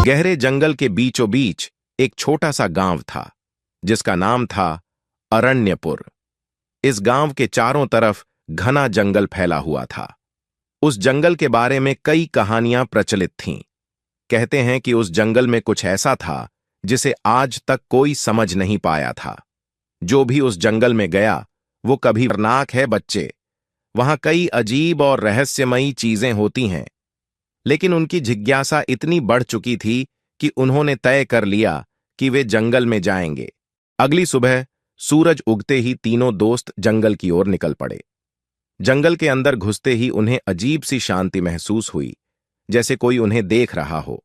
गहरे जंगल के बीचों बीच एक छोटा सा गांव था जिसका नाम था अरण्यपुर। इस गांव के चारों तरफ घना जंगल फैला हुआ था। उस जंगल के बारे में कई कहानियां प्रचलित थीं। कहते हैं कि उस जंगल में कुछ ऐसा था जिसे आज तक कोई समझ नहीं पाया था। जो भी उस जंगल में गया वो कभी खतरनाक है बच्चे। वहां कई अजीब और रहस्यमयी चीजें होती हैं। लेकिन उनकी जिज्ञासा इतनी बढ़ चुकी थी कि उन्होंने तय कर लिया कि वे जंगल में जाएंगे। अगली सुबह सूरज उगते ही तीनों दोस्त जंगल की ओर निकल पड़े। जंगल के अंदर घुसते ही उन्हें अजीब सी शांति महसूस हुई, जैसे कोई उन्हें देख रहा हो।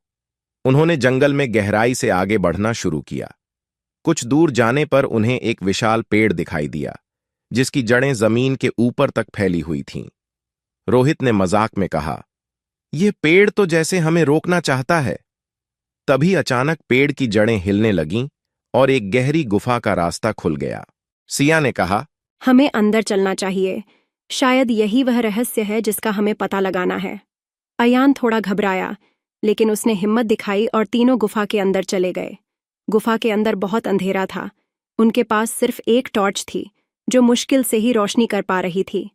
उन्होंने जंगल में गहराई से आगे बढ़ना शुरू किया। कुछ दूर जाने पर उन्हें एक विशाल पेड़ दिखाई दिया, जिसकी जड़ें जमीन के ऊपर तक फैली हुई थीं। रोहित ने मजाक में कहा, यह पेड़ तो जैसे हमें रोकना चाहता है। तभी अचानक पेड़ की जड़ें हिलने लगीं और एक गहरी गुफा का रास्ता खुल गया। सिया ने कहा, हमें अंदर चलना चाहिए। शायद यही वह रहस्य है जिसका हमें पता लगाना है। अयान थोड़ा घबराया, लेकिन उसने हिम्मत दिखाई और तीनों गुफा के अंदर चले गए। गुफा के अंदर बहुत अंधेरा था। उनके पास सिर्फ एक टॉर्च थी, जो मुश्किल से ही रोशनी कर पा रही थी।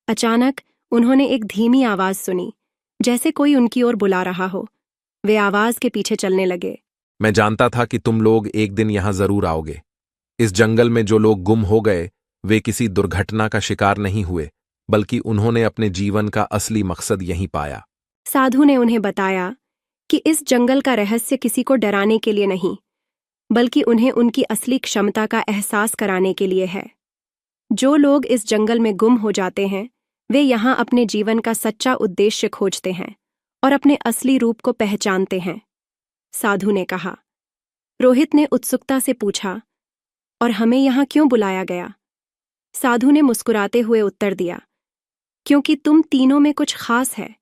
अचानक उन्होंने एक धीमी आवाज सुनी, जैसे कोई उनकी ओर बुला रहा हो। वे आवाज के पीछे चलने लगे। मैं जानता था कि तुम लोग एक दिन यहां जरूर आओगे। इस जंगल में जो लोग गुम हो गए वे किसी दुर्घटना का शिकार नहीं हुए, बल्कि उन्होंने अपने जीवन का असली मकसद यहीं पाया। साधु ने उन्हें बताया कि इस जंगल का रहस्य किसी को डराने के लिए नहीं, बल्कि उन्हें उनकी असली क्षमता का एहसास कराने के लिए है। जो लोग इस जंगल में गुम हो जाते हैं, वे यहाँ अपने जीवन का सच्चा उद्देश्य खोजते हैं और अपने असली रूप को पहचानते हैं। साधु ने कहा। रोहित ने उत्सुकता से पूछा, और हमें यहाँ क्यों बुलाया गया? साधु ने मुस्कुराते हुए उत्तर दिया, क्योंकि तुम तीनों में कुछ खास है।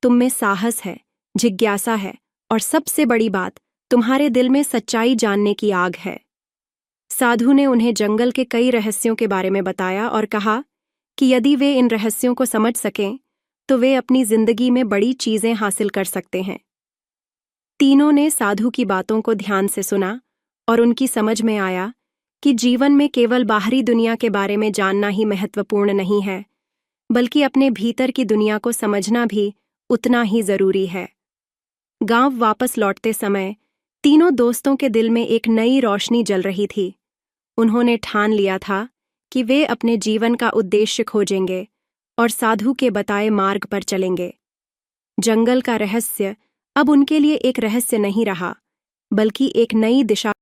तुम में साहस है, जिज्ञासा है, और सबसे बड़ी बात, तुम्हारे दिल में सच्चाई जानने की आग है। साधु ने उन्हें जंगल के कई रहस्यों के बारे में बताया और कहा कि यदि वे इन रहस्यों को समझ सकें तो वे अपनी जिंदगी में बड़ी चीजें हासिल कर सकते हैं। तीनों ने साधु की बातों को ध्यान से सुना और उनकी समझ में आया कि जीवन में केवल बाहरी दुनिया के बारे में जानना ही महत्वपूर्ण नहीं है, बल्कि अपने भीतर की दुनिया को समझना भी उतना ही जरूरी है। गांव वापस लौटते समय तीनों दोस्तों के दिल में एक नई रोशनी जल रही थी। उन्होंने ठान लिया था कि वे अपने जीवन का उद्देश्य खोजेंगे और साधु के बताए मार्ग पर चलेंगे। जंगल का रहस्य अब उनके लिए एक रहस्य नहीं रहा, बल्कि एक नई दिशा